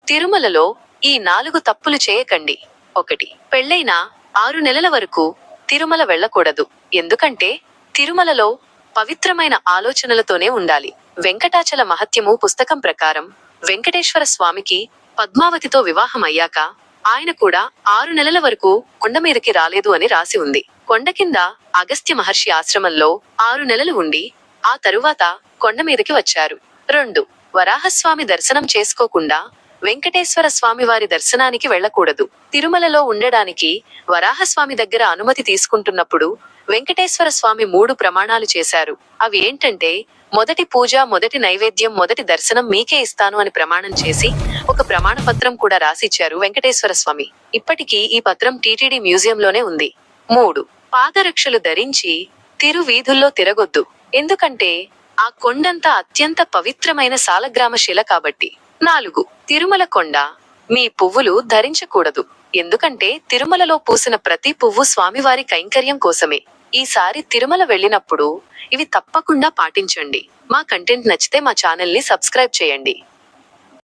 తిరుమలలో ఈ 4 తప్పులు చేయకండి. 1. పెళ్లైన 6 నెలల వరకు తిరుమల వెళ్ళకూడదు. ఎందుకంటే తిరుమలలో పవిత్రమైన ఆలోచనలతోనే ఉండాలి. వెంకటాచల మహత్యము పుస్తకం ప్రకారం వెంకటేశ్వర స్వామికి పద్మావతితో వివాహం అయ్యాక ఆయన కూడా 6 నెలల వరకు కొండ మీదకి రాలేదు అని రాసి ఉంది. కొండ కింద అగస్త్య మహర్షి ఆశ్రమంలో 6 నెలలు ఉండి ఆ తరువాత కొండ మీదకి వచ్చారు. 2. వరాహస్వామి దర్శనం చేసుకోకుండా వెంకటేశ్వర స్వామి వారి దర్శనానికి వెళ్ళకూడదు. తిరుమలలో ఉండడానికి వరాహస్వామి దగ్గర అనుమతి తీసుకుంటున్నప్పుడు వెంకటేశ్వర స్వామి 3 ప్రమాణాలు చేశారు. అవి ఏంటంటే, మొదటి పూజ, మొదటి నైవేద్యం, మొదటి దర్శనం మీకే ఇస్తాను అని ప్రమాణం చేసి ఒక ప్రమాణ పత్రం కూడా రాసిచ్చారు వెంకటేశ్వర స్వామి. ఇప్పటికీ ఈ పత్రం టీటీడీ మ్యూజియంలోనే ఉంది. 3. పాదరక్షలు ధరించి తిరు వీధుల్లో తిరగొద్దు. ఎందుకంటే ఆ కొండంతా అత్యంత పవిత్రమైన సాలగ్రామ శిల కాబట్టి. 4. తిరుమల కొండ మీ పువ్వులు ధరించకూడదు. ఎందుకంటే తిరుమలలో పూసిన ప్రతి పువ్వు స్వామివారి కైంకర్యం కోసమే. ఈసారి తిరుమల వెళ్ళినప్పుడు ఇవి తప్పకుండా పాటించండి. మా కంటెంట్ నచ్చితే మా ఛానల్ ని సబ్స్క్రైబ్ చేయండి.